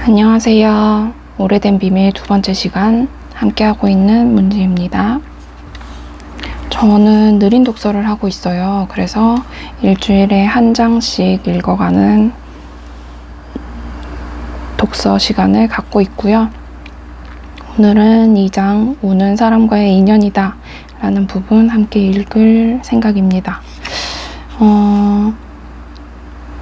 안녕하세요. 오래된 비밀 두 번째 시간 함께하고 있는 문지입니다. 저는 느린 독서를 하고 있어요. 그래서 일주일에 한 장씩 읽어가는 독서 시간을 갖고 있고요. 오늘은 2장 우는 사람과의 인연이다 라는 부분 함께 읽을 생각입니다.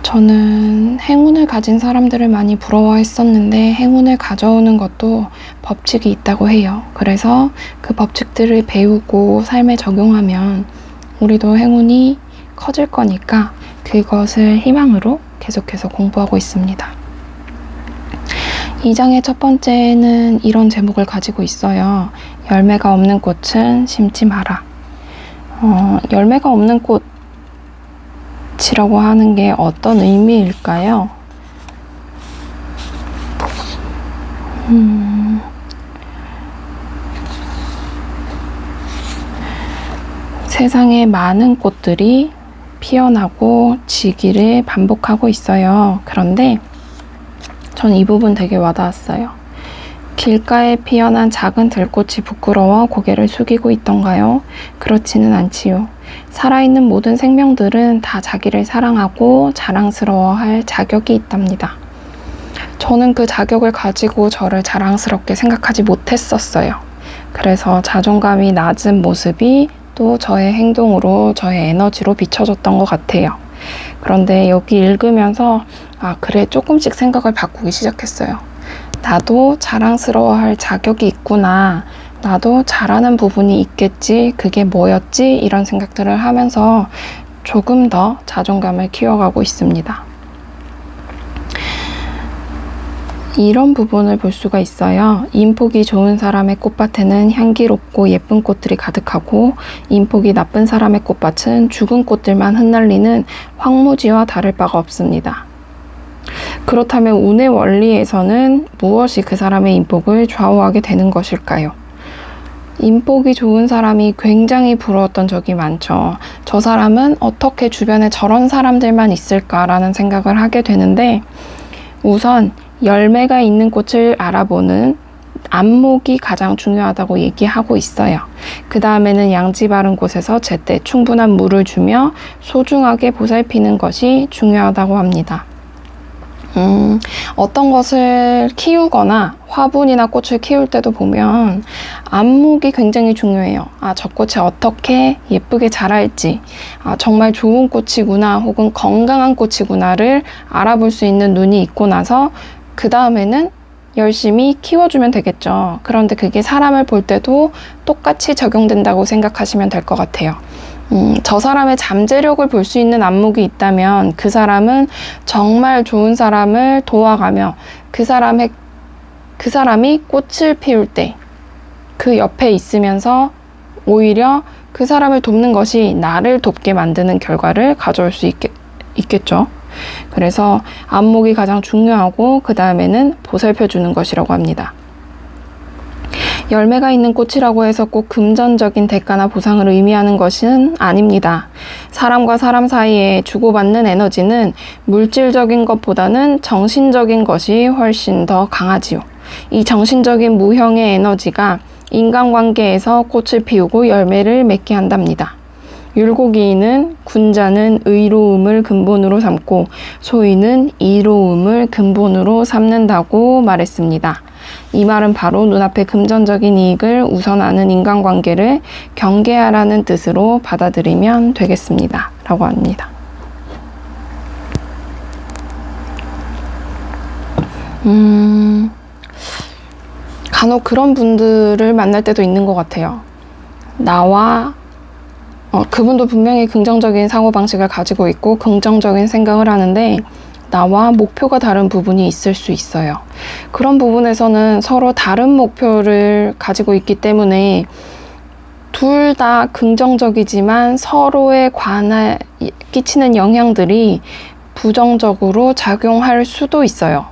저는 행운을 가진 사람들을 많이 부러워했었는데 행운을 가져오는 것도 법칙이 있다고 해요. 그래서 그 법칙들을 배우고 삶에 적용하면 우리도 행운이 커질 거니까 그것을 희망으로 계속해서 공부하고 있습니다. 2장의 첫 번째는 이런 제목을 가지고 있어요. 열매가 없는 꽃은 심지 마라. 열매가 없는 꽃이라고 하는 게 어떤 의미일까요? 세상에 많은 꽃들이 피어나고 지기를 반복하고 있어요. 그런데 전 이 부분 되게 와닿았어요. 길가에 피어난 작은 들꽃이 부끄러워 고개를 숙이고 있던가요? 그렇지는 않지요. 살아있는 모든 생명들은 다 자기를 사랑하고 자랑스러워할 자격이 있답니다. 저는 그 자격을 가지고 저를 자랑스럽게 생각하지 못했었어요. 그래서 자존감이 낮은 모습이 또 저의 행동으로, 저의 에너지로 비춰졌던 것 같아요. 그런데 여기 읽으면서 그래, 조금씩 생각을 바꾸기 시작했어요. 나도 자랑스러워할 자격이 있구나. 나도 잘하는 부분이 있겠지. 그게 뭐였지? 이런 생각들을 하면서 조금 더 자존감을 키워가고 있습니다. 이런 부분을 볼 수가 있어요. 인복이 좋은 사람의 꽃밭에는 향기롭고 예쁜 꽃들이 가득하고 인복이 나쁜 사람의 꽃밭은 죽은 꽃들만 흩날리는 황무지와 다를 바가 없습니다. 그렇다면 운의 원리에서는 무엇이 그 사람의 인복을 좌우하게 되는 것일까요? 인복이 좋은 사람이 굉장히 부러웠던 적이 많죠. 저 사람은 어떻게 주변에 저런 사람들만 있을까라는 생각을 하게 되는데, 우선 열매가 있는 꽃을 알아보는 안목이 가장 중요하다고 얘기하고 있어요. 그 다음에는 양지 바른 곳에서 제때 충분한 물을 주며 소중하게 보살피는 것이 중요하다고 합니다. 어떤 것을 키우거나 화분이나 꽃을 키울 때도 보면 안목이 굉장히 중요해요. 저 꽃이 어떻게 예쁘게 자랄지, 정말 좋은 꽃이구나 혹은 건강한 꽃이구나를 알아볼 수 있는 눈이 있고 나서 그 다음에는 열심히 키워주면 되겠죠. 그런데 그게 사람을 볼 때도 똑같이 적용된다고 생각하시면 될 것 같아요. 저 사람의 잠재력을 볼 수 있는 안목이 있다면 그 사람은 정말 좋은 사람을 도와가며 그 사람이 꽃을 피울 때 그 옆에 있으면서 오히려 그 사람을 돕는 것이 나를 돕게 만드는 결과를 가져올 수 있겠죠. 그래서 안목이 가장 중요하고 그 다음에는 보살펴주는 것이라고 합니다. 열매가 있는 꽃이라고 해서 꼭 금전적인 대가나 보상을 의미하는 것은 아닙니다. 사람과 사람 사이에 주고받는 에너지는 물질적인 것보다는 정신적인 것이 훨씬 더 강하지요. 이 정신적인 무형의 에너지가 인간관계에서 꽃을 피우고 열매를 맺게 한답니다. 율곡이인은 군자는 의로움을 근본으로 삼고 소인은 이로움을 근본으로 삼는다고 말했습니다. 이 말은 바로 눈앞의 금전적인 이익을 우선하는 인간관계를 경계하라는 뜻으로 받아들이면 되겠습니다. 라고 합니다. 간혹 그런 분들을 만날 때도 있는 것 같아요. 나와 그분도 분명히 긍정적인 사고방식을 가지고 있고 긍정적인 생각을 하는데 나와 목표가 다른 부분이 있을 수 있어요. 그런 부분에서는 서로 다른 목표를 가지고 있기 때문에 둘 다 긍정적이지만 서로에 관해 끼치는 영향들이 부정적으로 작용할 수도 있어요.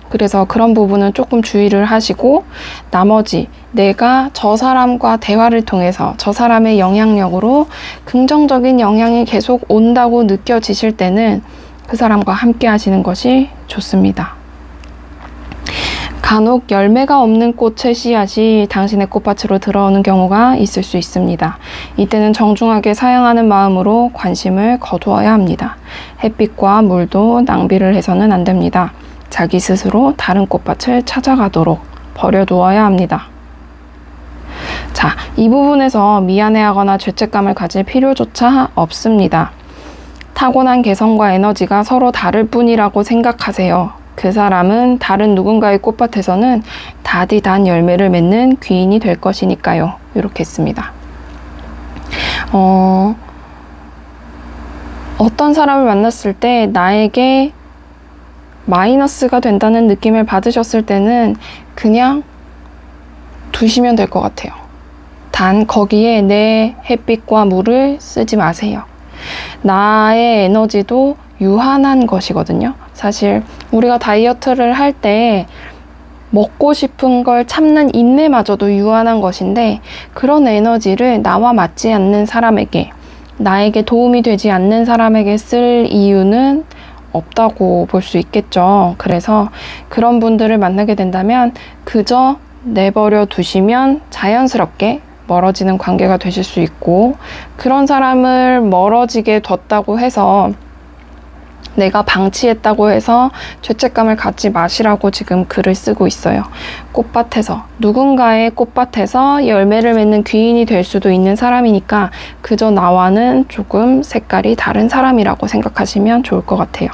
그래서 그런 부분은 조금 주의를 하시고 나머지 내가 저 사람과 대화를 통해서 저 사람의 영향력으로 긍정적인 영향이 계속 온다고 느껴지실 때는 그 사람과 함께 하시는 것이 좋습니다. 간혹 열매가 없는 꽃의 씨앗이 당신의 꽃밭으로 들어오는 경우가 있을 수 있습니다. 이때는 정중하게 사양하는 마음으로 관심을 거두어야 합니다. 햇빛과 물도 낭비를 해서는 안 됩니다. 자기 스스로 다른 꽃밭을 찾아가도록 버려두어야 합니다. 자, 이 부분에서 미안해하거나 죄책감을 가질 필요조차 없습니다. 타고난 개성과 에너지가 서로 다를 뿐이라고 생각하세요. 그 사람은 다른 누군가의 꽃밭에서는 다디 단 열매를 맺는 귀인이 될 것이니까요. 이렇게 했습니다. 어떤 사람을 만났을 때 나에게 마이너스가 된다는 느낌을 받으셨을 때는 그냥 두시면 될 것 같아요. 단 거기에 내 햇빛과 물을 쓰지 마세요. 나의 에너지도 유한한 것이거든요. 사실 우리가 다이어트를 할 때 먹고 싶은 걸 참는 인내마저도 유한한 것인데, 그런 에너지를 나와 맞지 않는 사람에게, 나에게 도움이 되지 않는 사람에게 쓸 이유는 없다고 볼 수 있겠죠. 그래서 그런 분들을 만나게 된다면 그저 내버려 두시면 자연스럽게 멀어지는 관계가 되실 수 있고, 그런 사람을 멀어지게 뒀다고 해서 내가 방치했다고 해서 죄책감을 갖지 마시라고 지금 글을 쓰고 있어요. 꽃밭에서, 누군가의 꽃밭에서 열매를 맺는 귀인이 될 수도 있는 사람이니까 그저 나와는 조금 색깔이 다른 사람이라고 생각하시면 좋을 것 같아요.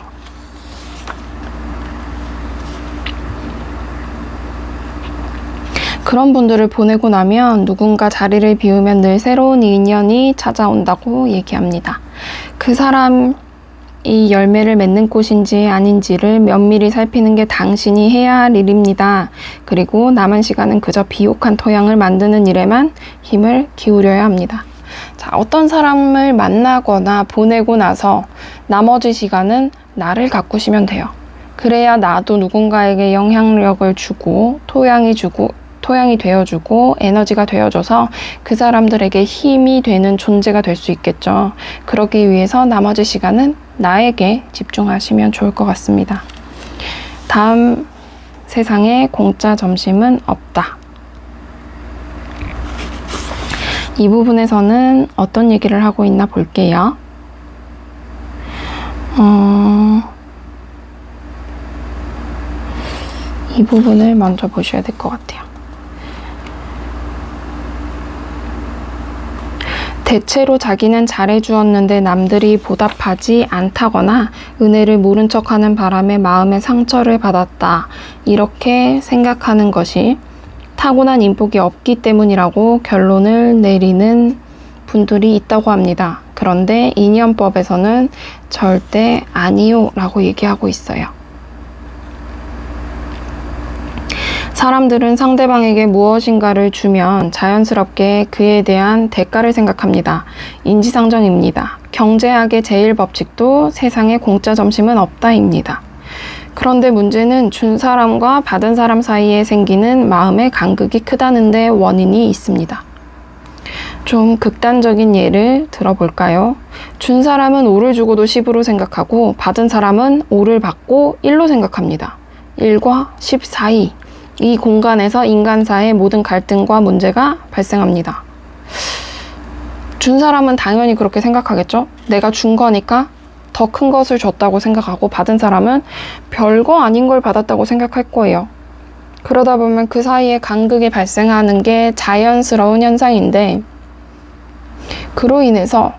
그런 분들을 보내고 나면 누군가 자리를 비우면 늘 새로운 인연이 찾아온다고 얘기합니다. 그 사람이 열매를 맺는 꽃인지 아닌지를 면밀히 살피는 게 당신이 해야 할 일입니다. 그리고 남은 시간은 그저 비옥한 토양을 만드는 일에만 힘을 기울여야 합니다. 자, 어떤 사람을 만나거나 보내고 나서 나머지 시간은 나를 가꾸시면 돼요. 그래야 나도 누군가에게 영향력을 주고 토양이 되어주고 에너지가 되어줘서 그 사람들에게 힘이 되는 존재가 될 수 있겠죠. 그러기 위해서 나머지 시간은 나에게 집중하시면 좋을 것 같습니다. 다음, 세상에 공짜 점심은 없다. 이 부분에서는 어떤 얘기를 하고 있나 볼게요. 이 부분을 먼저 보셔야 될 것 같아요. 대체로 자기는 잘해주었는데 남들이 보답하지 않다거나 은혜를 모른 척하는 바람에 마음의 상처를 받았다. 이렇게 생각하는 것이 타고난 인복이 없기 때문이라고 결론을 내리는 분들이 있다고 합니다. 그런데 인연법에서는 절대 아니요 라고 얘기하고 있어요. 사람들은 상대방에게 무엇인가를 주면 자연스럽게 그에 대한 대가를 생각합니다. 인지상정입니다. 경제학의 제일 법칙도 세상에 공짜 점심은 없다입니다. 그런데 문제는 준 사람과 받은 사람 사이에 생기는 마음의 간극이 크다는 데 원인이 있습니다. 좀 극단적인 예를 들어볼까요? 준 사람은 5를 주고도 10으로 생각하고 받은 사람은 5를 받고 1로 생각합니다. 1과 10 사이, 이 공간에서 인간사의 모든 갈등과 문제가 발생합니다. 준 사람은 당연히 그렇게 생각하겠죠? 내가 준 거니까 더 큰 것을 줬다고 생각하고, 받은 사람은 별거 아닌 걸 받았다고 생각할 거예요. 그러다 보면 그 사이에 간극이 발생하는 게 자연스러운 현상인데, 그로 인해서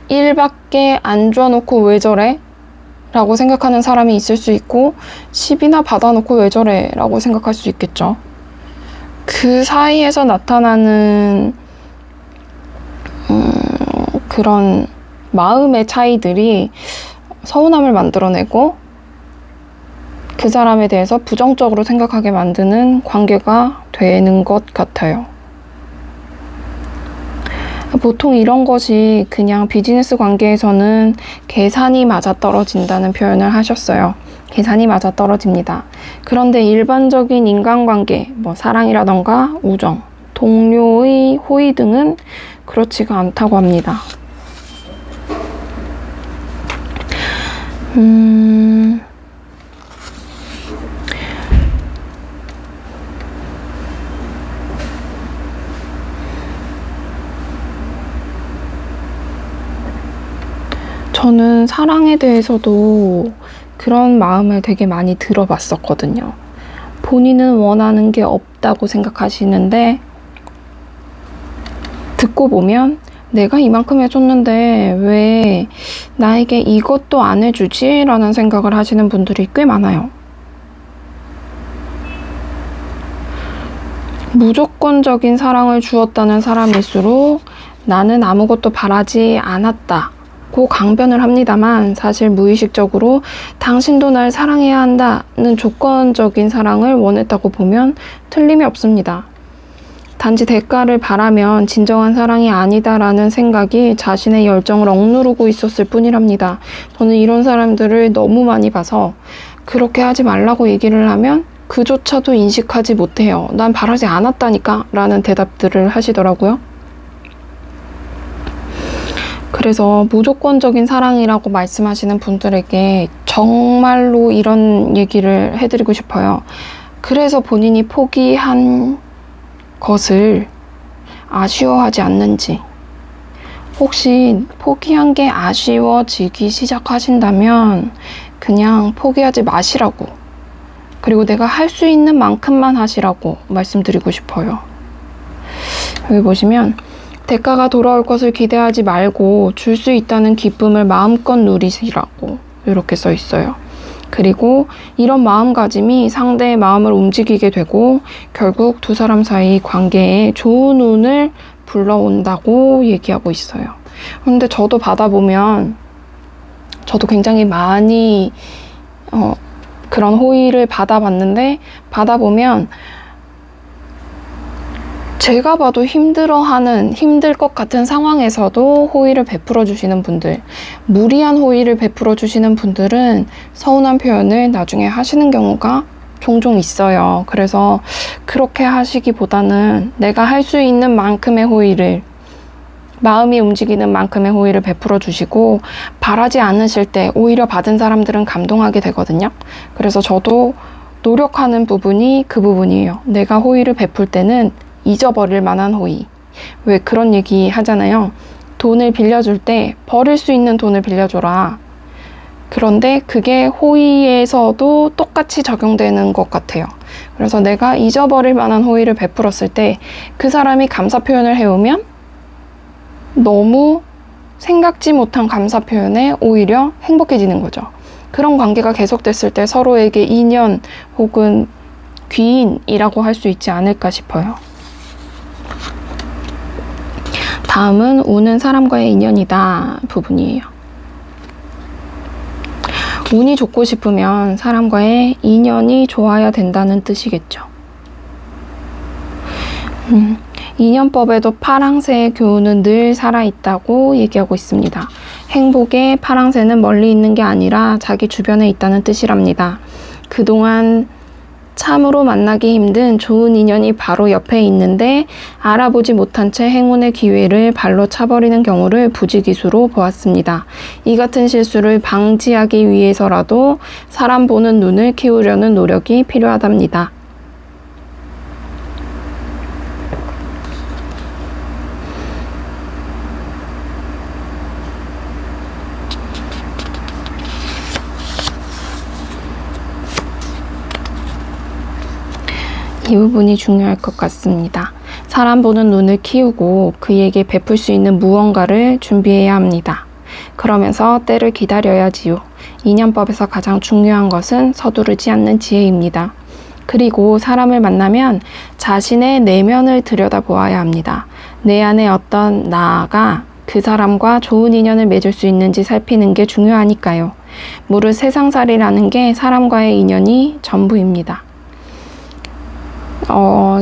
1밖에 안 줘놓고 왜 저래? 라고 생각하는 사람이 있을 수 있고, 10이나 받아놓고 왜 저래? 라고 생각할 수 있겠죠. 그 사이에서 나타나는 그런 마음의 차이들이 서운함을 만들어내고 그 사람에 대해서 부정적으로 생각하게 만드는 관계가 되는 것 같아요. 보통 이런 것이 그냥 비즈니스 관계에서는 계산이 맞아떨어진다는 표현을 하셨어요. 계산이 맞아떨어집니다. 그런데 일반적인 인간관계, 사랑이라던가 우정, 동료의 호의 등은 그렇지가 않다고 합니다. 저는 사랑에 대해서도 그런 마음을 되게 많이 들어봤었거든요. 본인은 원하는 게 없다고 생각하시는데 듣고 보면 내가 이만큼 해줬는데 왜 나에게 이것도 안 해주지? 라는 생각을 하시는 분들이 꽤 많아요. 무조건적인 사랑을 주었다는 사람일수록 나는 아무것도 바라지 않았다고 강변을 합니다만 사실 무의식적으로 당신도 날 사랑해야 한다는 조건적인 사랑을 원했다고 보면 틀림이 없습니다. 단지 대가를 바라면 진정한 사랑이 아니다라는 생각이 자신의 열정을 억누르고 있었을 뿐이랍니다. 저는 이런 사람들을 너무 많이 봐서 그렇게 하지 말라고 얘기를 하면 그조차도 인식하지 못해요. 난 바라지 않았다니까 라는 대답들을 하시더라고요. 그래서 무조건적인 사랑이라고 말씀하시는 분들에게 정말로 이런 얘기를 해드리고 싶어요. 그래서 본인이 포기한 것을 아쉬워하지 않는지, 혹시 포기한 게 아쉬워지기 시작하신다면 그냥 포기하지 마시라고, 그리고 내가 할 수 있는 만큼만 하시라고 말씀드리고 싶어요. 여기 보시면 대가가 돌아올 것을 기대하지 말고 줄 수 있다는 기쁨을 마음껏 누리시라고 이렇게 써 있어요. 그리고 이런 마음가짐이 상대의 마음을 움직이게 되고 결국 두 사람 사이 관계에 좋은 운을 불러온다고 얘기하고 있어요. 근데 저도 받아보면 저도 굉장히 많이 그런 호의를 받아봤는데 받아보면 제가 봐도 힘들 것 같은 상황에서도 호의를 베풀어 주시는 분들, 무리한 호의를 베풀어 주시는 분들은 서운한 표현을 나중에 하시는 경우가 종종 있어요. 그래서 그렇게 하시기보다는 내가 할 수 있는 만큼의 호의를, 마음이 움직이는 만큼의 호의를 베풀어 주시고 바라지 않으실 때 오히려 받은 사람들은 감동하게 되거든요. 그래서 저도 노력하는 부분이 그 부분이에요. 내가 호의를 베풀 때는 잊어버릴 만한 호의. 왜 그런 얘기 하잖아요. 돈을 빌려줄 때 버릴 수 있는 돈을 빌려줘라. 그런데 그게 호의에서도 똑같이 적용되는 것 같아요. 그래서 내가 잊어버릴 만한 호의를 베풀었을 때 그 사람이 감사 표현을 해오면 너무 생각지 못한 감사 표현에 오히려 행복해지는 거죠. 그런 관계가 계속됐을 때 서로에게 인연 혹은 귀인이라고 할 수 있지 않을까 싶어요. 다음은 운은 사람과의 인연이다 부분이에요. 운이 좋고 싶으면 사람과의 인연이 좋아야 된다는 뜻이겠죠. 인연법에도 파랑새의 교훈은 늘 살아있다고 얘기하고 있습니다. 행복의 파랑새는 멀리 있는 게 아니라 자기 주변에 있다는 뜻이랍니다. 그동안 참으로 만나기 힘든 좋은 인연이 바로 옆에 있는데 알아보지 못한 채 행운의 기회를 발로 차버리는 경우를 부지기수로 보았습니다. 이 같은 실수를 방지하기 위해서라도 사람 보는 눈을 키우려는 노력이 필요하답니다. 이 부분이 중요할 것 같습니다. 사람 보는 눈을 키우고 그에게 베풀 수 있는 무언가를 준비해야 합니다. 그러면서 때를 기다려야지요. 인연법에서 가장 중요한 것은 서두르지 않는 지혜입니다. 그리고 사람을 만나면 자신의 내면을 들여다보아야 합니다. 내 안에 어떤 나가 그 사람과 좋은 인연을 맺을 수 있는지 살피는 게 중요하니까요. 무릇 세상살이라는 게 사람과의 인연이 전부입니다.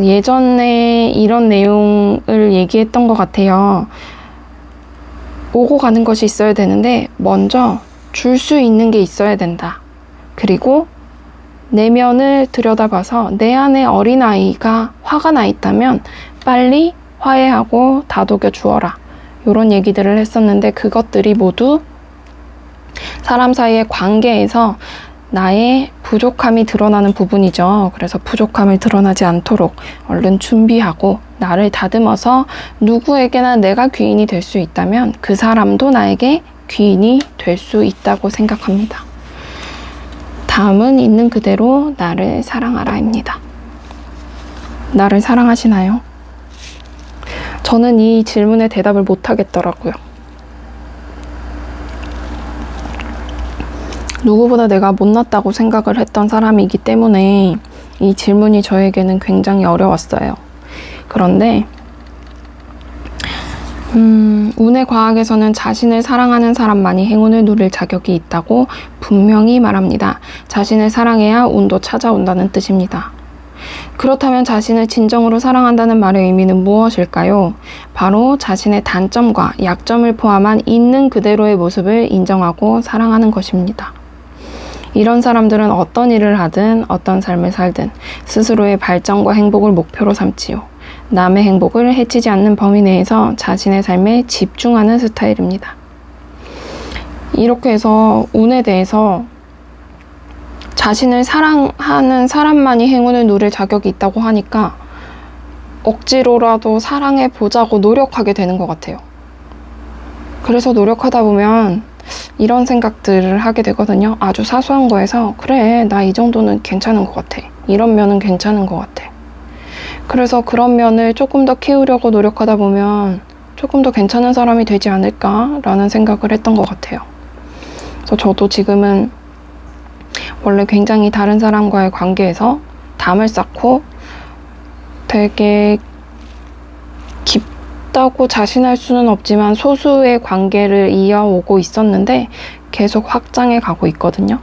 예전에 이런 내용을 얘기했던 것 같아요. 오고 가는 것이 있어야 되는데 먼저 줄 수 있는 게 있어야 된다. 그리고 내면을 들여다봐서 내 안에 어린아이가 화가 나 있다면 빨리 화해하고 다독여 주어라. 이런 얘기들을 했었는데 그것들이 모두 사람 사이의 관계에서 나의 부족함이 드러나는 부분이죠. 그래서 부족함을 드러나지 않도록 얼른 준비하고 나를 다듬어서 누구에게나 내가 귀인이 될 수 있다면 그 사람도 나에게 귀인이 될 수 있다고 생각합니다. 다음은 있는 그대로 나를 사랑하라입니다. 나를 사랑하시나요? 저는 이 질문에 대답을 못 하겠더라고요. 누구보다 내가 못났다고 생각을 했던 사람이기 때문에 이 질문이 저에게는 굉장히 어려웠어요. 그런데 운의 과학에서는 자신을 사랑하는 사람만이 행운을 누릴 자격이 있다고 분명히 말합니다. 자신을 사랑해야 운도 찾아온다는 뜻입니다. 그렇다면 자신을 진정으로 사랑한다는 말의 의미는 무엇일까요? 바로 자신의 단점과 약점을 포함한 있는 그대로의 모습을 인정하고 사랑하는 것입니다. 이런 사람들은 어떤 일을 하든 어떤 삶을 살든 스스로의 발전과 행복을 목표로 삼지요. 남의 행복을 해치지 않는 범위 내에서 자신의 삶에 집중하는 스타일입니다. 이렇게 해서 운에 대해서 자신을 사랑하는 사람만이 행운을 누릴 자격이 있다고 하니까 억지로라도 사랑해 보자고 노력하게 되는 것 같아요. 그래서 노력하다 보면 이런 생각들을 하게 되거든요. 아주 사소한 거에서 그래, 나 이 정도는 괜찮은 것 같아. 이런 면은 괜찮은 것 같아. 그래서 그런 면을 조금 더 키우려고 노력하다 보면 조금 더 괜찮은 사람이 되지 않을까라는 생각을 했던 것 같아요. 그래서 저도 지금은 원래 굉장히 다른 사람과의 관계에서 담을 쌓고 되게 깊다고 자신할 수는 없지만 소수의 관계를 이어오고 있었는데 계속 확장해 가고 있거든요.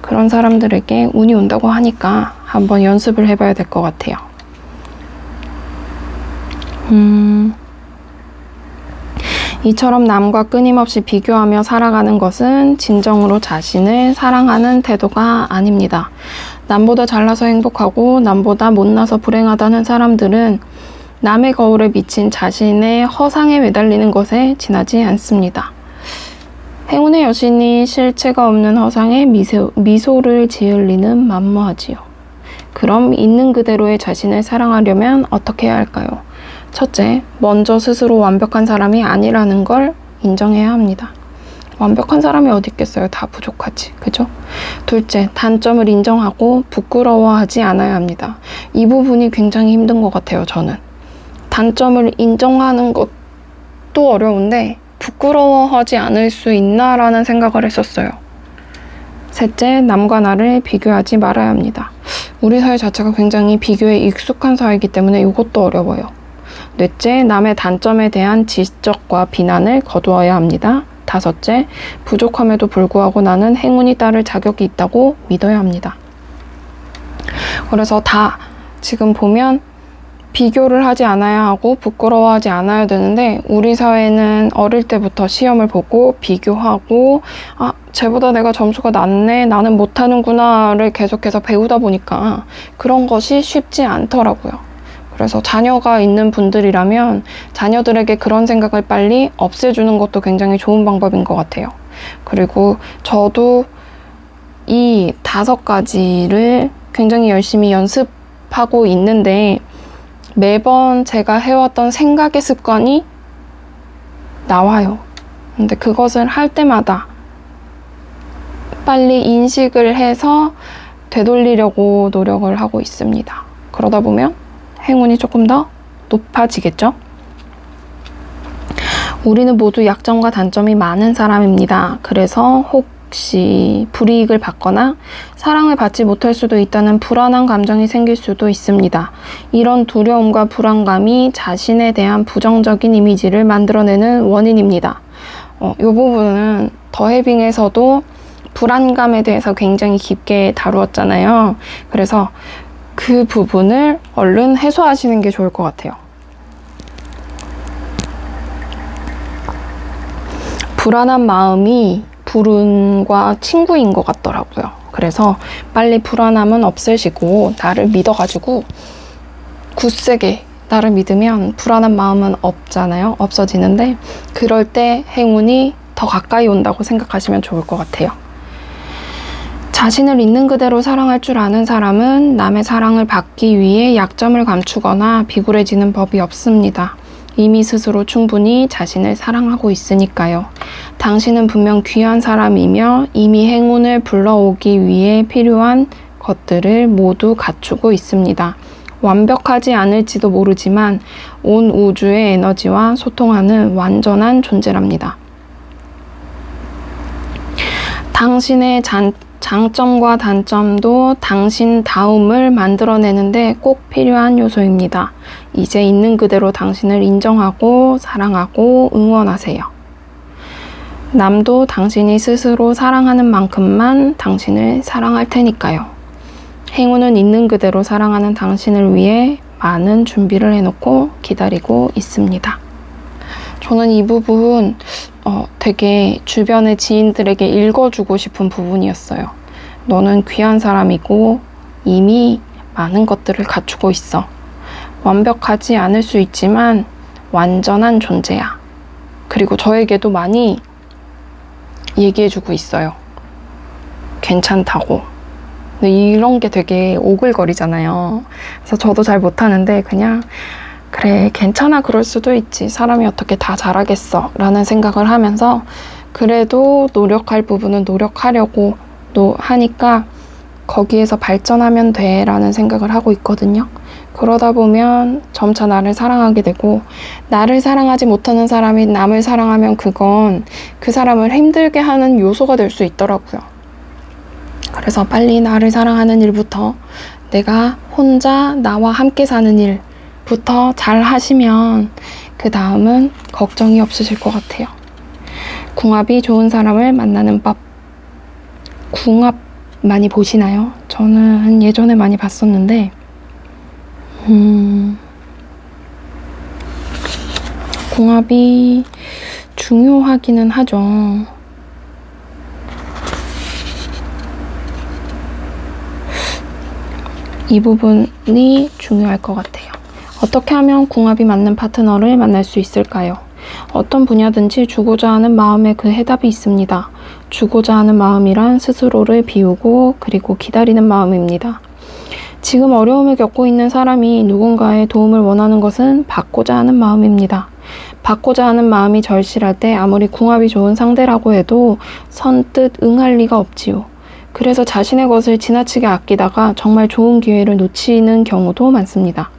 그런 사람들에게 운이 온다고 하니까 한번 연습을 해봐야 될 것 같아요. 이처럼 남과 끊임없이 비교하며 살아가는 것은 진정으로 자신을 사랑하는 태도가 아닙니다. 남보다 잘나서 행복하고 남보다 못나서 불행하다는 사람들은 남의 거울에 비친 자신의 허상에 매달리는 것에 지나지 않습니다. 행운의 여신이 실체가 없는 허상에 미소를 지을 리는 만무하지요. 그럼 있는 그대로의 자신을 사랑하려면 어떻게 해야 할까요? 첫째, 먼저 스스로 완벽한 사람이 아니라는 걸 인정해야 합니다. 완벽한 사람이 어디 있겠어요? 다 부족하지. 그죠? 둘째, 단점을 인정하고 부끄러워하지 않아야 합니다. 이 부분이 굉장히 힘든 것 같아요, 저는. 단점을 인정하는 것도 어려운데 부끄러워하지 않을 수 있나라는 생각을 했었어요. 셋째, 남과 나를 비교하지 말아야 합니다. 우리 사회 자체가 굉장히 비교에 익숙한 사회이기 때문에 이것도 어려워요. 넷째, 남의 단점에 대한 지적과 비난을 거두어야 합니다. 다섯째, 부족함에도 불구하고 나는 행운이 따를 자격이 있다고 믿어야 합니다. 그래서 다 지금 보면 비교를 하지 않아야 하고 부끄러워하지 않아야 되는데 우리 사회는 어릴 때부터 시험을 보고 비교하고 쟤보다 내가 점수가 낮네, 나는 못하는구나를 계속해서 배우다 보니까 그런 것이 쉽지 않더라고요. 그래서 자녀가 있는 분들이라면 자녀들에게 그런 생각을 빨리 없애주는 것도 굉장히 좋은 방법인 것 같아요. 그리고 저도 이 5가지를 굉장히 열심히 연습하고 있는데 매번 제가 해왔던 생각의 습관이 나와요. 근데 그것을 할 때마다 빨리 인식을 해서 되돌리려고 노력을 하고 있습니다. 그러다 보면 행운이 조금 더 높아지겠죠? 우리는 모두 약점과 단점이 많은 사람입니다. 그래서 혹시 불이익을 받거나 사랑을 받지 못할 수도 있다는 불안한 감정이 생길 수도 있습니다. 이런 두려움과 불안감이 자신에 대한 부정적인 이미지를 만들어내는 원인입니다. 이 부분은 더해빙에서도 불안감에 대해서 굉장히 깊게 다루었잖아요. 그래서 그 부분을 얼른 해소하시는 게 좋을 것 같아요. 불안한 마음이 불운과 친구인 것 같더라고요. 그래서 빨리 불안함은 없애시고 나를 믿어가지고 굳세게 나를 믿으면 불안한 마음은 없잖아요. 없어지는데 그럴 때 행운이 더 가까이 온다고 생각하시면 좋을 것 같아요. 자신을 있는 그대로 사랑할 줄 아는 사람은 남의 사랑을 받기 위해 약점을 감추거나 비굴해지는 법이 없습니다. 이미 스스로 충분히 자신을 사랑하고 있으니까요. 당신은 분명 귀한 사람이며 이미 행운을 불러오기 위해 필요한 것들을 모두 갖추고 있습니다. 완벽하지 않을지도 모르지만 온 우주의 에너지와 소통하는 완전한 존재랍니다. 당신의 장점과 단점도 당신 다움을 만들어내는데 꼭 필요한 요소입니다. 이제 있는 그대로 당신을 인정하고 사랑하고 응원하세요. 남도 당신이 스스로 사랑하는 만큼만 당신을 사랑할 테니까요. 행운은 있는 그대로 사랑하는 당신을 위해 많은 준비를 해놓고 기다리고 있습니다. 저는 이 부분 되게 주변의 지인들에게 읽어주고 싶은 부분이었어요. 너는 귀한 사람이고 이미 많은 것들을 갖추고 있어. 완벽하지 않을 수 있지만 완전한 존재야. 그리고 저에게도 많이 얘기해주고 있어요. 괜찮다고. 근데 이런 게 되게 오글거리잖아요. 그래서 저도 잘 못하는데 그냥 그래 괜찮아 그럴 수도 있지 사람이 어떻게 다 잘하겠어 라는 생각을 하면서 그래도 노력할 부분은 노력하려고 하니까 거기에서 발전하면 돼 라는 생각을 하고 있거든요. 그러다 보면 점차 나를 사랑하게 되고 나를 사랑하지 못하는 사람이 남을 사랑하면 그건 그 사람을 힘들게 하는 요소가 될 수 있더라고요. 그래서 빨리 나를 사랑하는 일부터 내가 혼자 나와 함께 사는 일부터 잘 하시면 그 다음은 걱정이 없으실 것 같아요. 궁합이 좋은 사람을 만나는 법. 궁합 많이 보시나요? 저는 예전에 많이 봤었는데 궁합이 중요하기는 하죠. 이 부분이 중요할 것 같아요. 어떻게 하면 궁합이 맞는 파트너를 만날 수 있을까요? 어떤 분야든지 주고자 하는 마음에 그 해답이 있습니다. 주고자 하는 마음이란 스스로를 비우고 그리고 기다리는 마음입니다. 지금 어려움을 겪고 있는 사람이 누군가의 도움을 원하는 것은 받고자 하는 마음입니다. 받고자 하는 마음이 절실할 때 아무리 궁합이 좋은 상대라고 해도 선뜻 응할 리가 없지요. 그래서 자신의 것을 지나치게 아끼다가 정말 좋은 기회를 놓치는 경우도 많습니다.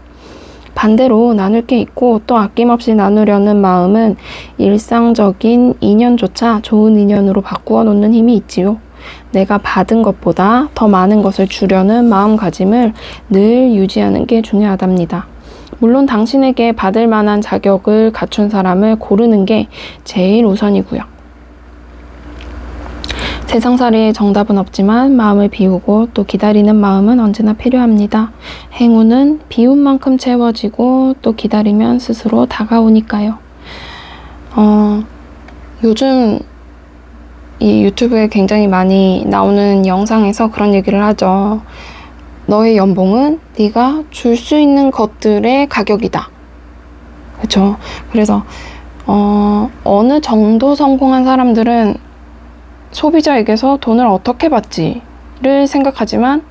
반대로 나눌 게 있고 또 아낌없이 나누려는 마음은 일상적인 인연조차 좋은 인연으로 바꾸어 놓는 힘이 있지요. 내가 받은 것보다 더 많은 것을 주려는 마음가짐을 늘 유지하는 게 중요하답니다. 물론 당신에게 받을 만한 자격을 갖춘 사람을 고르는 게 제일 우선이고요. 세상살이의 정답은 없지만 마음을 비우고 또 기다리는 마음은 언제나 필요합니다. 행운은 비운 만큼 채워지고 또 기다리면 스스로 다가오니까요. 요즘 이 유튜브에 굉장히 많이 나오는 영상에서 그런 얘기를 하죠. 너의 연봉은 네가 줄 수 있는 것들의 가격이다. 그렇죠? 그래서 어느 정도 성공한 사람들은 소비자에게서 돈을 어떻게 받지를 생각하지만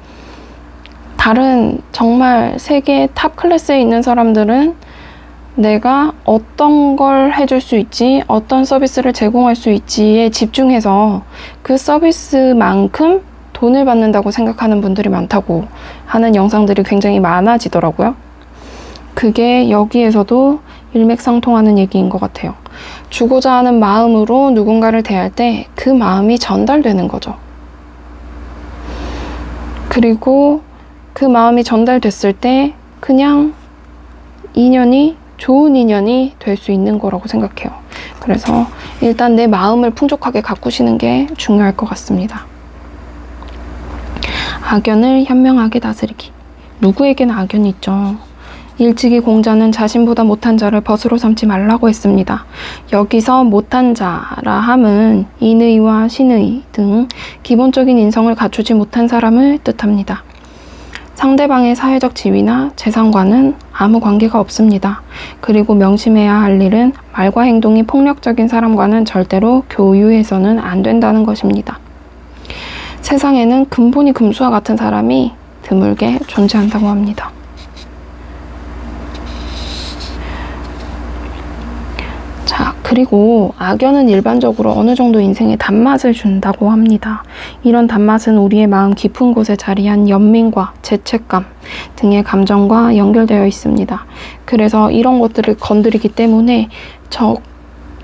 다른 정말 세계 탑 클래스에 있는 사람들은 내가 어떤 걸 해줄 수 있지, 어떤 서비스를 제공할 수 있지에 집중해서 그 서비스만큼 돈을 받는다고 생각하는 분들이 많다고 하는 영상들이 굉장히 많아지더라고요. 그게 여기에서도 일맥상통하는 얘기인 것 같아요. 주고자 하는 마음으로 누군가를 대할 때 그 마음이 전달되는 거죠. 그리고 그 마음이 전달됐을 때 그냥 인연이 좋은 인연이 될 수 있는 거라고 생각해요. 그래서 일단 내 마음을 풍족하게 가꾸시는 게 중요할 것 같습니다. 악연을 현명하게 다스리기. 누구에게나 악연이 있죠. 일찍이 공자는 자신보다 못한 자를 벗으로 삼지 말라고 했습니다. 여기서 못한 자라 함은 인의와 신의 등 기본적인 인성을 갖추지 못한 사람을 뜻합니다. 상대방의 사회적 지위나 재산과는 아무 관계가 없습니다. 그리고 명심해야 할 일은 말과 행동이 폭력적인 사람과는 절대로 교유해서는 안 된다는 것입니다. 세상에는 근본이 금수와 같은 사람이 드물게 존재한다고 합니다. 그리고 악연은 일반적으로 어느 정도 인생에 단맛을 준다고 합니다. 이런 단맛은 우리의 마음 깊은 곳에 자리한 연민과 죄책감 등의 감정과 연결되어 있습니다. 그래서 이런 것들을 건드리기 때문에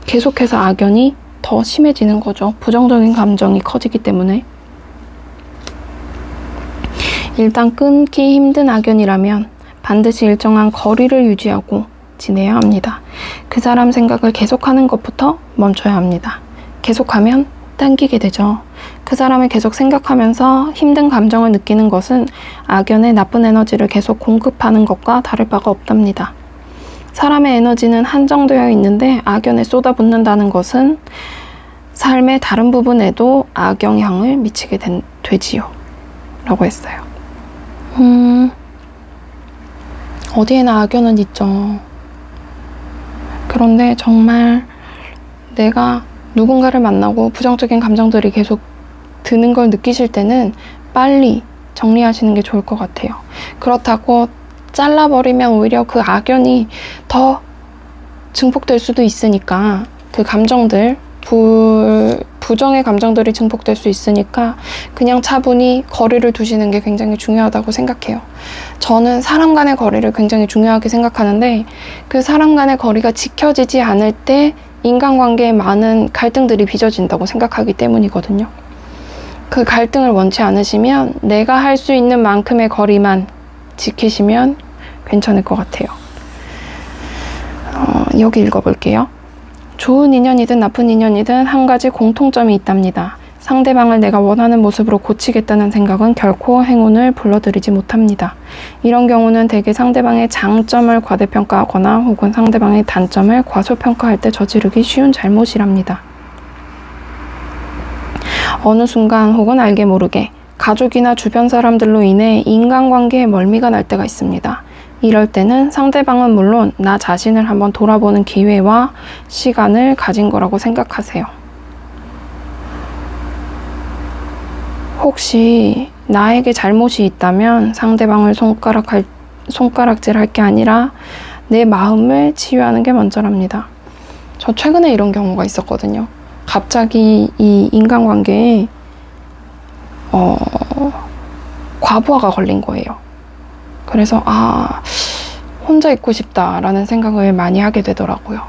계속해서 악연이 더 심해지는 거죠. 부정적인 감정이 커지기 때문에. 일단 끊기 힘든 악연이라면 반드시 일정한 거리를 유지하고 지내야 합니다. 그 사람 생각을 계속하는 것부터 멈춰야 합니다. 계속하면 당기게 되죠. 그 사람을 계속 생각하면서 힘든 감정을 느끼는 것은 악연의 나쁜 에너지를 계속 공급하는 것과 다를 바가 없답니다. 사람의 에너지는 한정되어 있는데 악연에 쏟아붓는다는 것은 삶의 다른 부분에도 악영향을 미치게 되지요. 라고 했어요. 어디에나 악연은 있죠. 그런데 정말 내가 누군가를 만나고 부정적인 감정들이 계속 드는 걸 느끼실 때는 빨리 정리하시는 게 좋을 것 같아요. 그렇다고 잘라버리면 오히려 그 악연이 더 증폭될 수도 있으니까 그 감정들, 부정의 감정들이 증폭될 수 있으니까 그냥 차분히 거리를 두시는 게 굉장히 중요하다고 생각해요. 저는 사람 간의 거리를 굉장히 중요하게 생각하는데 그 사람 간의 거리가 지켜지지 않을 때 인간관계에 많은 갈등들이 빚어진다고 생각하기 때문이거든요. 그 갈등을 원치 않으시면 내가 할 수 있는 만큼의 거리만 지키시면 괜찮을 것 같아요. 여기 읽어볼게요. 좋은 인연이든 나쁜 인연이든 한 가지 공통점이 있답니다. 상대방을 내가 원하는 모습으로 고치겠다는 생각은 결코 행운을 불러들이지 못합니다. 이런 경우는 대개 상대방의 장점을 과대평가하거나 혹은 상대방의 단점을 과소평가할 때 저지르기 쉬운 잘못이랍니다. 어느 순간 혹은 알게 모르게 가족이나 주변 사람들로 인해 인간관계에 멀미가 날 때가 있습니다. 이럴 때는 상대방은 물론 나 자신을 한번 돌아보는 기회와 시간을 가진 거라고 생각하세요. 혹시 나에게 잘못이 있다면 상대방을 손가락질할 게 아니라 내 마음을 치유하는 게 먼저랍니다. 저 최근에 이런 경우가 있었거든요. 갑자기 이 인간관계에 과부하가 걸린 거예요. 그래서 혼자 있고 싶다라는 생각을 많이 하게 되더라고요.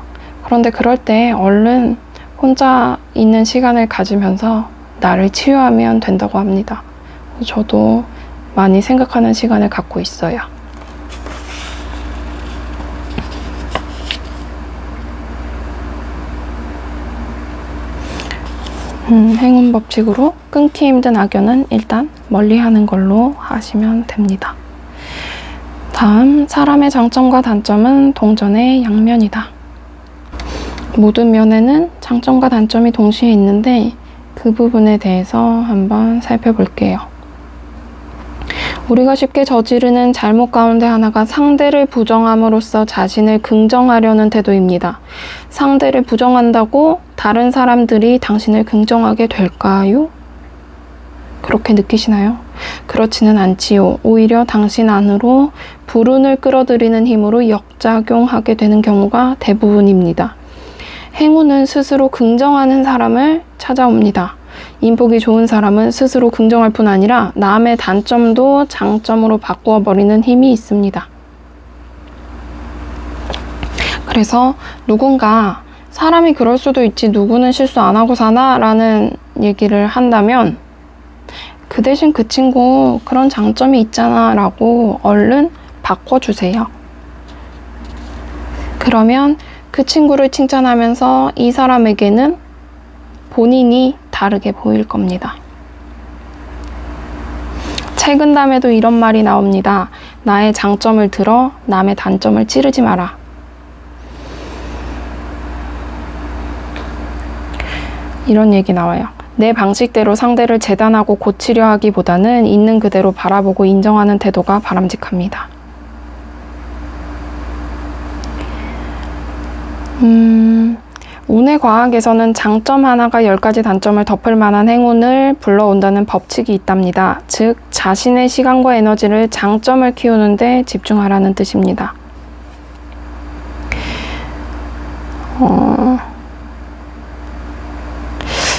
그런데 그럴 때 얼른 혼자 있는 시간을 가지면서 나를 치유하면 된다고 합니다. 저도 많이 생각하는 시간을 갖고 있어요. 행운 법칙으로 끊기 힘든 악연은 일단 멀리하는 걸로 하시면 됩니다. 다음, 사람의 장점과 단점은 동전의 양면이다. 모든 면에는 장점과 단점이 동시에 있는데 그 부분에 대해서 한번 살펴볼게요. 우리가 쉽게 저지르는 잘못 가운데 하나가 상대를 부정함으로써 자신을 긍정하려는 태도입니다. 상대를 부정한다고 다른 사람들이 당신을 긍정하게 될까요? 그렇게 느끼시나요? 그렇지는 않지요. 오히려 당신 안으로 불운을 끌어들이는 힘으로 역작용하게 되는 경우가 대부분입니다. 행운은 스스로 긍정하는 사람을 찾아옵니다. 인복이 좋은 사람은 스스로 긍정할 뿐 아니라 남의 단점도 장점으로 바꾸어 버리는 힘이 있습니다. 그래서 누군가 사람이 그럴 수도 있지 누구는 실수 안 하고 사나? 라는 얘기를 한다면 그 대신 그 친구 그런 장점이 있잖아 라고 얼른 바꿔주세요. 그러면 그 친구를 칭찬하면서 이 사람에게는 본인이 다르게 보일 겁니다. 책은담에도 이런 말이 나옵니다. 나의 장점을 들어 남의 단점을 찌르지 마라. 이런 얘기 나와요. 내 방식대로 상대를 재단하고 고치려 하기보다는 있는 그대로 바라보고 인정하는 태도가 바람직합니다. 운의 과학에서는 장점 하나가 10가지 단점을 덮을 만한 행운을 불러온다는 법칙이 있답니다. 즉, 자신의 시간과 에너지를 장점을 키우는 데 집중하라는 뜻입니다.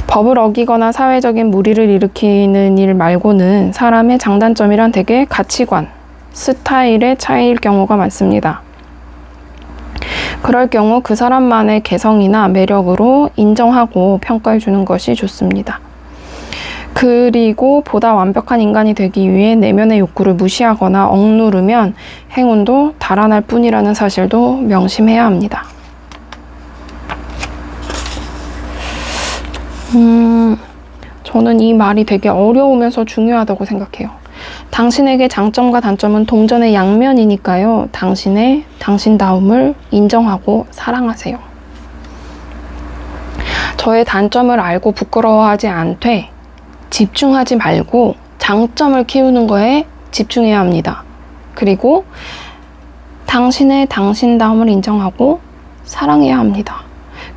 법을 어기거나 사회적인 무리를 일으키는 일 말고는 사람의 장단점이란 대개 가치관, 스타일의 차이일 경우가 많습니다. 그럴 경우 그 사람만의 개성이나 매력으로 인정하고 평가해 주는 것이 좋습니다. 그리고 보다 완벽한 인간이 되기 위해 내면의 욕구를 무시하거나 억누르면 행운도 달아날 뿐이라는 사실도 명심해야 합니다. 저는 이 말이 되게 어려우면서 중요하다고 생각해요. 당신에게 장점과 단점은 동전의 양면이니까요. 당신다움을 인정하고 사랑하세요. 저의 단점을 알고 부끄러워하지 않되 집중하지 말고 장점을 키우는 거에 집중해야 합니다. 그리고 당신다움을 인정하고 사랑해야 합니다.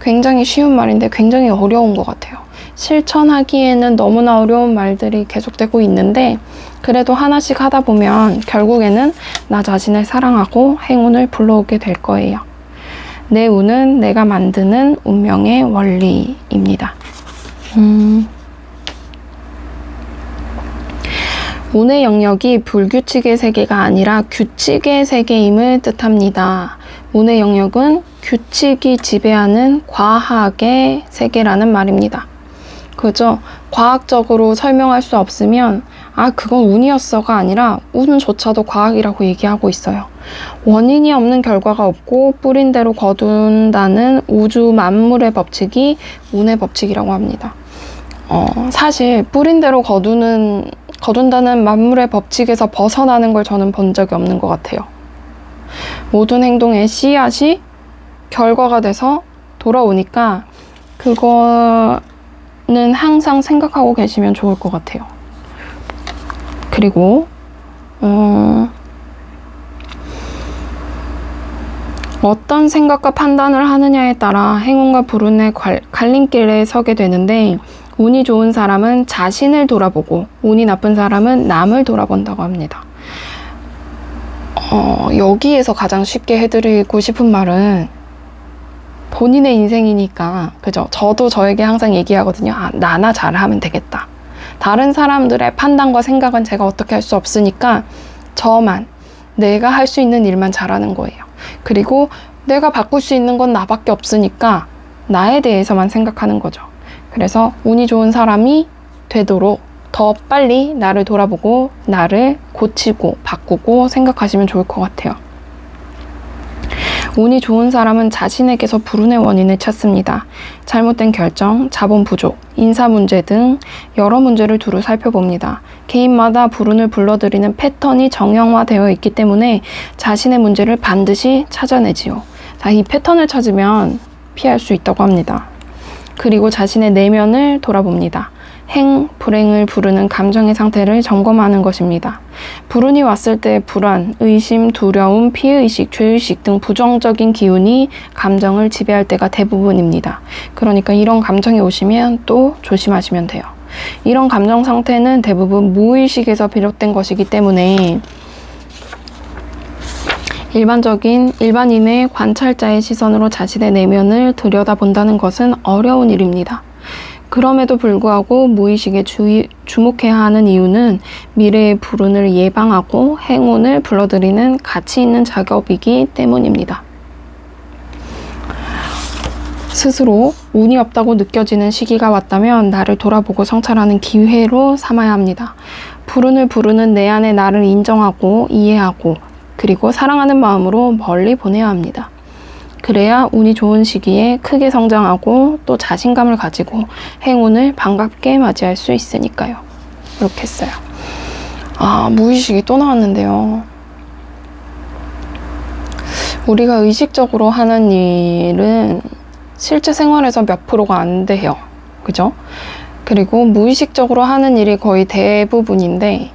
굉장히 쉬운 말인데 굉장히 어려운 것 같아요. 실천하기에는 너무나 어려운 말들이 계속되고 있는데 그래도 하나씩 하다 보면 결국에는 나 자신을 사랑하고 행운을 불러오게 될 거예요. 내 운은 내가 만드는 운명의 원리입니다. 운의 영역이 불규칙의 세계가 아니라 규칙의 세계임을 뜻합니다. 운의 영역은 규칙이 지배하는 과학의 세계라는 말입니다. 그죠? 과학적으로 설명할 수 없으면 그건 운이었어가 아니라 운조차도 과학이라고 얘기하고 있어요. 원인이 없는 결과가 없고 뿌린 대로 거둔다는 우주 만물의 법칙이 운의 법칙이라고 합니다. 사실 뿌린 대로 거둔다는 만물의 법칙에서 벗어나는 걸 저는 본 적이 없는 것 같아요. 모든 행동의 씨앗이 결과가 돼서 돌아오니까 그거는 항상 생각하고 계시면 좋을 것 같아요. 그리고 어떤 생각과 판단을 하느냐에 따라 행운과 불운의 갈림길에 서게 되는데 운이 좋은 사람은 자신을 돌아보고 운이 나쁜 사람은 남을 돌아본다고 합니다. 여기에서 가장 쉽게 해드리고 싶은 말은 본인의 인생이니까, 그죠? 저도 저에게 항상 얘기하거든요. 나나 잘하면 되겠다. 다른 사람들의 판단과 생각은 제가 어떻게 할 수 없으니까 저만, 내가 할 수 있는 일만 잘하는 거예요. 그리고 내가 바꿀 수 있는 건 나밖에 없으니까 나에 대해서만 생각하는 거죠. 그래서 운이 좋은 사람이 되도록 더 빨리 나를 돌아보고 나를 고치고 바꾸고 생각하시면 좋을 것 같아요. 운이 좋은 사람은 자신에게서 불운의 원인을 찾습니다. 잘못된 결정, 자본 부족, 인사 문제 등 여러 문제를 두루 살펴봅니다. 개인마다 불운을 불러들이는 패턴이 정형화되어 있기 때문에 자신의 문제를 반드시 찾아내지요. 이 패턴을 찾으면 피할 수 있다고 합니다. 그리고 자신의 내면을 돌아봅니다. 불행을 부르는 감정의 상태를 점검하는 것입니다. 불운이 왔을 때 불안, 의심, 두려움, 피해의식, 죄의식 등 부정적인 기운이 감정을 지배할 때가 대부분입니다. 그러니까 이런 감정이 오시면 또 조심하시면 돼요. 이런 감정 상태는 대부분 무의식에서 비롯된 것이기 때문에 일반인의 관찰자의 시선으로 자신의 내면을 들여다본다는 것은 어려운 일입니다. 그럼에도 불구하고 무의식에 주목해야 하는 이유는 미래의 불운을 예방하고 행운을 불러들이는 가치 있는 작업이기 때문입니다. 스스로 운이 없다고 느껴지는 시기가 왔다면 나를 돌아보고 성찰하는 기회로 삼아야 합니다. 불운을 부르는 내 안의 나를 인정하고 이해하고 그리고 사랑하는 마음으로 멀리 보내야 합니다. 그래야 운이 좋은 시기에 크게 성장하고 또 자신감을 가지고 행운을 반갑게 맞이할 수 있으니까요. 이렇게 했어요. 무의식이 또 나왔는데요. 우리가 의식적으로 하는 일은 실제 생활에서 몇 프로가 안 돼요. 그죠? 그리고 무의식적으로 하는 일이 거의 대부분인데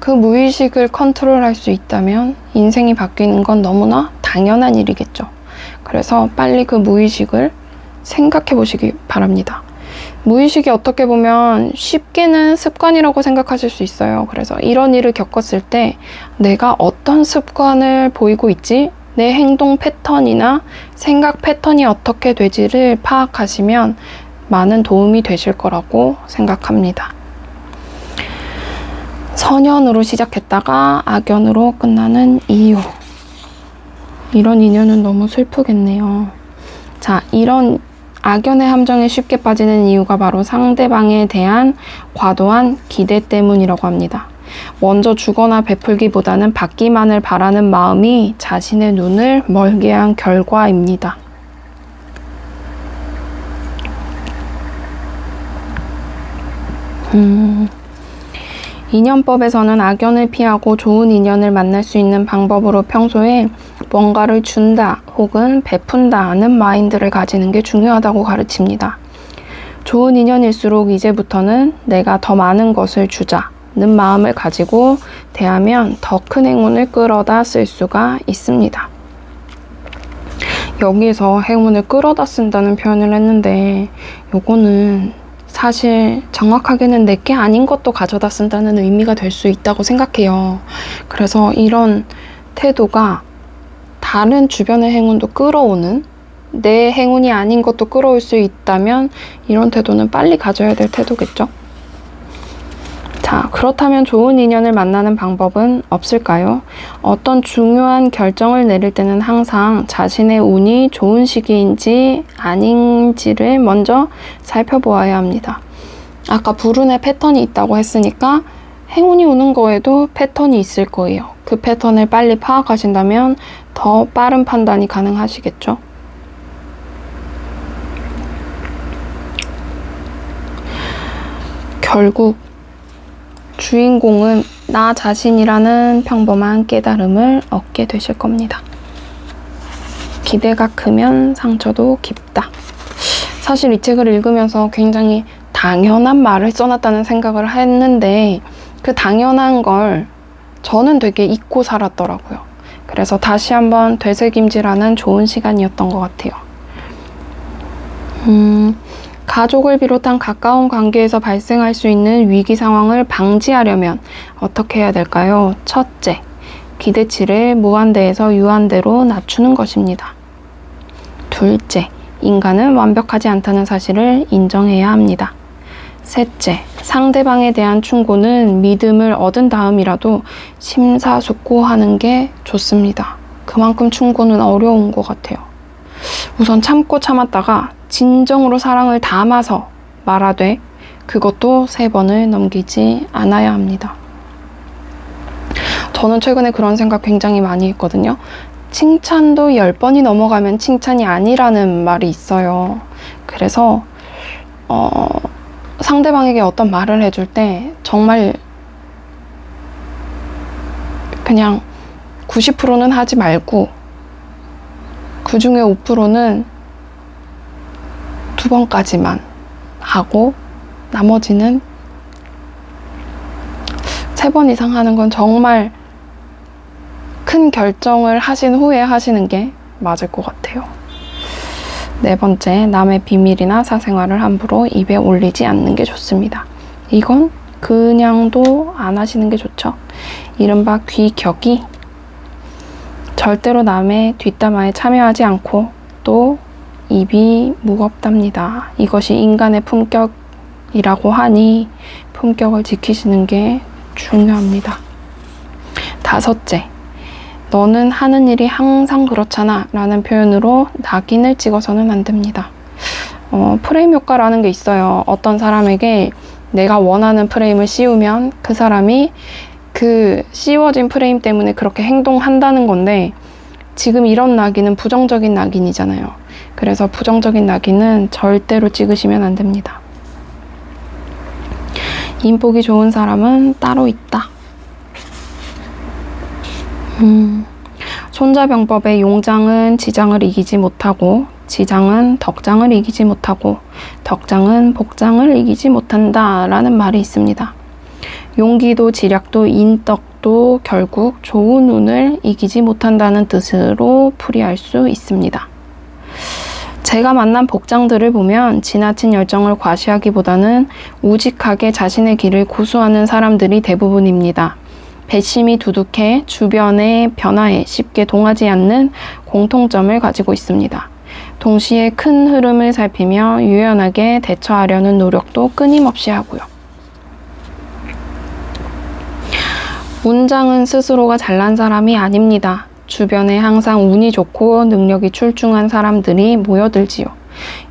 그 무의식을 컨트롤할 수 있다면 인생이 바뀌는 건 너무나 당연한 일이겠죠. 그래서 빨리 그 무의식을 생각해 보시기 바랍니다. 무의식이 어떻게 보면 쉽게는 습관이라고 생각하실 수 있어요. 그래서 이런 일을 겪었을 때 내가 어떤 습관을 보이고 있지? 내 행동 패턴이나 생각 패턴이 어떻게 되지를 파악하시면 많은 도움이 되실 거라고 생각합니다. 선연으로 시작했다가 악연으로 끝나는 이유. 이런 인연은 너무 슬프겠네요. 자, 이런 악연의 함정에 쉽게 빠지는 이유가 바로 상대방에 대한 과도한 기대 때문이라고 합니다. 먼저 주거나 베풀기보다는 받기만을 바라는 마음이 자신의 눈을 멀게 한 결과입니다. 인연법에서는 악연을 피하고 좋은 인연을 만날 수 있는 방법으로 평소에 뭔가를 준다 혹은 베푼다는 마인드를 가지는 게 중요하다고 가르칩니다. 좋은 인연일수록 이제부터는 내가 더 많은 것을 주자는 마음을 가지고 대하면 더 큰 행운을 끌어다 쓸 수가 있습니다. 여기에서 행운을 끌어다 쓴다는 표현을 했는데 요거는 사실 정확하게는 내게 아닌 것도 가져다 쓴다는 의미가 될 수 있다고 생각해요. 그래서 이런 태도가 다른 주변의 행운도 끌어오는, 내 행운이 아닌 것도 끌어올 수 있다면 이런 태도는 빨리 가져야 될 태도겠죠? 자, 그렇다면 좋은 인연을 만나는 방법은 없을까요? 어떤 중요한 결정을 내릴 때는 항상 자신의 운이 좋은 시기인지 아닌지를 먼저 살펴보아야 합니다. 아까 불운의 패턴이 있다고 했으니까 행운이 오는 거에도 패턴이 있을 거예요. 그 패턴을 빨리 파악하신다면 더 빠른 판단이 가능하시겠죠? 결국 주인공은 나 자신이라는 평범한 깨달음을 얻게 되실 겁니다. 기대가 크면 상처도 깊다. 사실 이 책을 읽으면서 굉장히 당연한 말을 써놨다는 생각을 했는데 그 당연한 걸 저는 되게 잊고 살았더라고요. 그래서 다시 한번 되새김질하는 좋은 시간이었던 것 같아요. 가족을 비롯한 가까운 관계에서 발생할 수 있는 위기 상황을 방지하려면 어떻게 해야 될까요? 첫째, 기대치를 무한대에서 유한대로 낮추는 것입니다. 둘째, 인간은 완벽하지 않다는 사실을 인정해야 합니다. 셋째, 상대방에 대한 충고는 믿음을 얻은 다음이라도 심사숙고하는 게 좋습니다. 그만큼 충고는 어려운 것 같아요. 우선 참고 참았다가 진정으로 사랑을 담아서 말하되 그것도 3번을 넘기지 않아야 합니다. 저는 최근에 그런 생각 굉장히 많이 했거든요. 칭찬도 10번이 넘어가면 칭찬이 아니라는 말이 있어요. 그래서 상대방에게 어떤 말을 해줄 때 정말 그냥 90%는 하지 말고 그 중에 5%는 2번까지만 하고 나머지는 3번 이상 하는 건 정말 큰 결정을 하신 후에 하시는 게 맞을 것 같아요. 4번째, 남의 비밀이나 사생활을 함부로 입에 올리지 않는 게 좋습니다. 이건 그냥도 안 하시는 게 좋죠. 이른바 귀격이 절대로 남의 뒷담화에 참여하지 않고 또 입이 무겁답니다. 이것이 인간의 품격이라고 하니 품격을 지키시는 게 중요합니다. 5째, 너는 하는 일이 항상 그렇잖아 라는 표현으로 낙인을 찍어서는 안 됩니다. 프레임 효과라는 게 있어요. 어떤 사람에게 내가 원하는 프레임을 씌우면 그 사람이 그 씌워진 프레임 때문에 그렇게 행동한다는 건데 지금 이런 낙인은 부정적인 낙인이잖아요. 그래서 부정적인 낙인은 절대로 찍으시면 안 됩니다. 인복이 좋은 사람은 따로 있다. 손자병법의 용장은 지장을 이기지 못하고 지장은 덕장을 이기지 못하고 덕장은 복장을 이기지 못한다 라는 말이 있습니다. 용기도 지략도 인덕도 결국 좋은 운을 이기지 못한다는 뜻으로 풀이할 수 있습니다. 제가 만난 복장들을 보면 지나친 열정을 과시하기보다는 우직하게 자신의 길을 고수하는 사람들이 대부분입니다. 배심이 두둑해 주변의 변화에 쉽게 동하지 않는 공통점을 가지고 있습니다. 동시에 큰 흐름을 살피며 유연하게 대처하려는 노력도 끊임없이 하고요. 문장은 스스로가 잘난 사람이 아닙니다. 주변에 항상 운이 좋고 능력이 출중한 사람들이 모여들지요.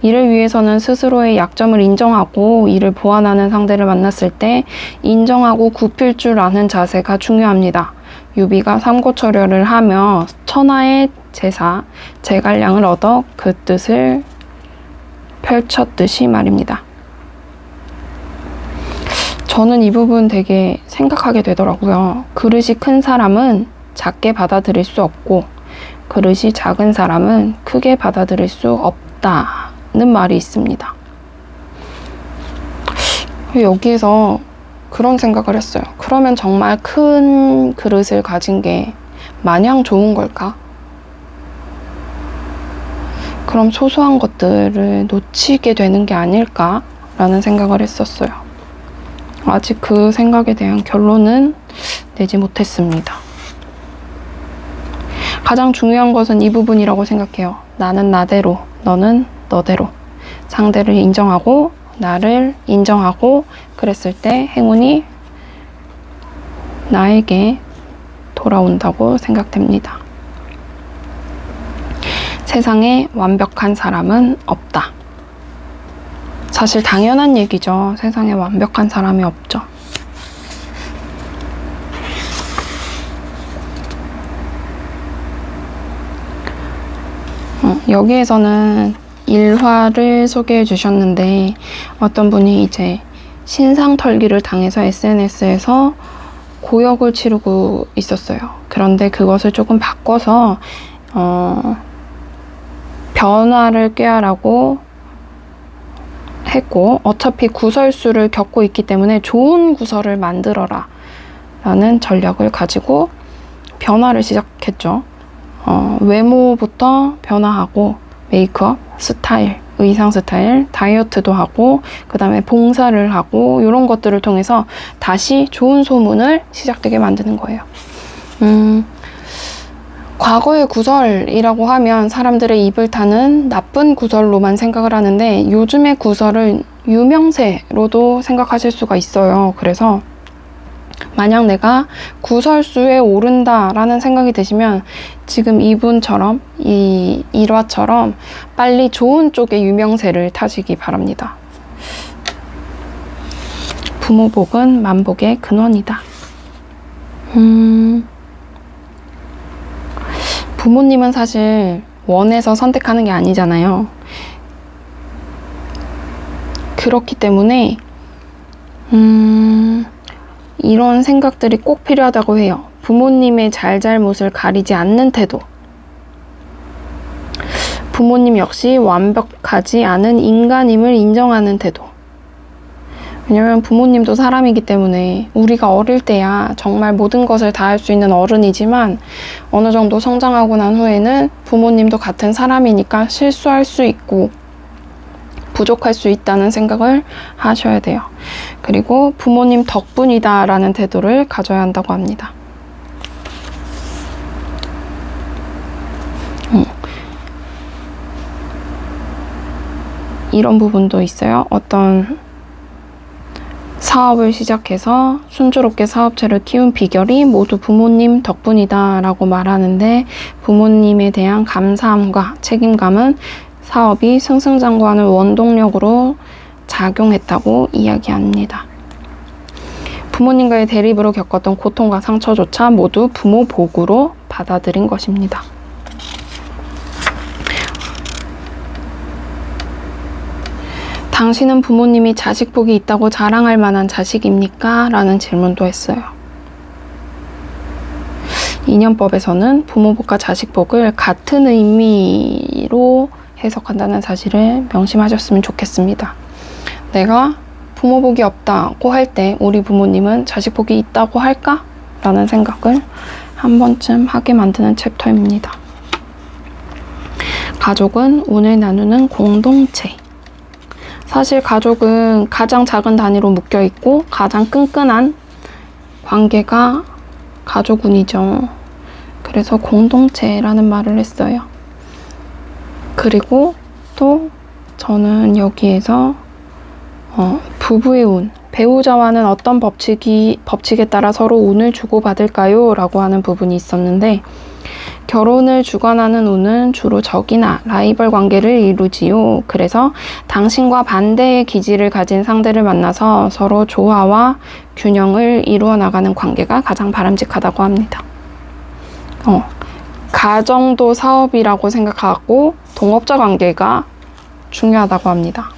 이를 위해서는 스스로의 약점을 인정하고 이를 보완하는 상대를 만났을 때 인정하고 굽힐 줄 아는 자세가 중요합니다. 유비가 삼고초려를 하며 천하의 제사, 제갈량을 얻어 그 뜻을 펼쳤듯이 말입니다. 저는 이 부분 되게 생각하게 되더라고요. 그릇이 큰 사람은 작게 받아들일 수 없고 그릇이 작은 사람은 크게 받아들일 수 없다는 말이 있습니다. 여기에서 그런 생각을 했어요. 그러면 정말 큰 그릇을 가진 게 마냥 좋은 걸까? 그럼 소소한 것들을 놓치게 되는 게 아닐까라는 생각을 했었어요. 아직 그 생각에 대한 결론은 내지 못했습니다. 가장 중요한 것은 이 부분이라고 생각해요. 나는 나대로, 너는 너대로. 상대를 인정하고 나를 인정하고 그랬을 때 행운이 나에게 돌아온다고 생각됩니다. 세상에 완벽한 사람은 없다. 사실 당연한 얘기죠. 세상에 완벽한 사람이 없죠. 여기에서는 일화를 소개해 주셨는데 어떤 분이 이제 신상털기를 당해서 SNS에서 고역을 치르고 있었어요. 그런데 그것을 조금 바꿔서 변화를 꾀하라고 했고 어차피 구설수를 겪고 있기 때문에 좋은 구설을 만들어라 라는 전략을 가지고 변화를 시작했죠. 외모부터 변화하고 메이크업, 스타일, 의상 스타일, 다이어트도 하고 그 다음에 봉사를 하고 이런 것들을 통해서 다시 좋은 소문을 시작되게 만드는 거예요. 과거의 구설이라고 하면 사람들의 입을 타는 나쁜 구설로만 생각을 하는데 요즘의 구설은 유명세로도 생각하실 수가 있어요. 그래서 만약 내가 구설수에 오른다라는 생각이 드시면 지금 이분처럼 이 일화처럼 빨리 좋은 쪽의 유명세를 타시기 바랍니다. 부모복은 만복의 근원이다. 부모님은 사실 원해서 선택하는 게 아니잖아요. 그렇기 때문에 이런 생각들이 꼭 필요하다고 해요. 부모님의 잘잘못을 가리지 않는 태도. 부모님 역시 완벽하지 않은 인간임을 인정하는 태도. 왜냐면 부모님도 사람이기 때문에 우리가 어릴 때야 정말 모든 것을 다 할 수 있는 어른이지만 어느 정도 성장하고 난 후에는 부모님도 같은 사람이니까 실수할 수 있고 부족할 수 있다는 생각을 하셔야 돼요. 그리고 부모님 덕분이다 라는 태도를 가져야 한다고 합니다. 이런 부분도 있어요. 어떤 사업을 시작해서 순조롭게 사업체를 키운 비결이 모두 부모님 덕분이다 라고 말하는데 부모님에 대한 감사함과 책임감은 사업이 승승장구하는 원동력으로 작용했다고 이야기합니다. 부모님과의 대립으로 겪었던 고통과 상처조차 모두 부모 복으로 받아들인 것입니다. 당신은 부모님이 자식 복이 있다고 자랑할 만한 자식입니까? 라는 질문도 했어요. 인연법에서는 부모 복과 자식 복을 같은 의미로 해석한다는 사실을 명심하셨으면 좋겠습니다. 내가 부모 복이 없다고 할 때 우리 부모님은 자식 복이 있다고 할까? 라는 생각을 한 번쯤 하게 만드는 챕터입니다. 가족은 운을 나누는 공동체. 사실 가족은 가장 작은 단위로 묶여있고 가장 끈끈한 관계가 가족운이죠. 그래서 공동체라는 말을 했어요. 그리고 그래도 저는 여기에서 부부의 운, 배우자와는 어떤 법칙에 따라 서로 운을 주고받을까요? 라고 하는 부분이 있었는데, 결혼을 주관하는 운은 주로 적이나 라이벌 관계를 이루지요. 그래서 당신과 반대의 기질을 가진 상대를 만나서 서로 조화와 균형을 이루어 나가는 관계가 가장 바람직하다고 합니다. 가정도 사업이라고 생각하고 동업자 관계가 중요하다고 합니다.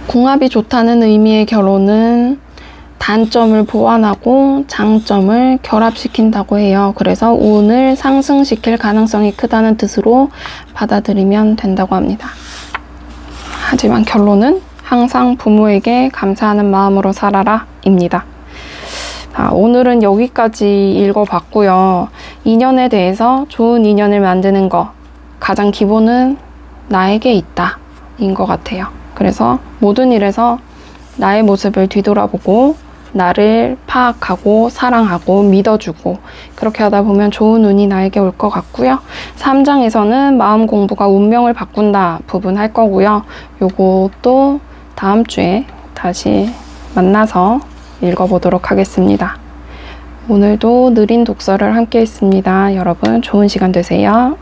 궁합이 좋다는 의미의 결혼은 단점을 보완하고 장점을 결합시킨다고 해요. 그래서 운을 상승시킬 가능성이 크다는 뜻으로 받아들이면 된다고 합니다. 하지만 결론은 항상 부모에게 감사하는 마음으로 살아라 입니다. 오늘은 여기까지 읽어봤고요. 인연에 대해서 좋은 인연을 만드는 거, 가장 기본은 나에게 있다 인 것 같아요. 그래서 모든 일에서 나의 모습을 뒤돌아보고 나를 파악하고 사랑하고 믿어주고 그렇게 하다 보면 좋은 운이 나에게 올 것 같고요. 3장에서는 마음 공부가 운명을 바꾼다 부분 할 거고요. 요것도 다음 주에 다시 만나서 읽어보도록 하겠습니다. 오늘도 느린 독서를 함께 했습니다. 여러분 좋은 시간 되세요.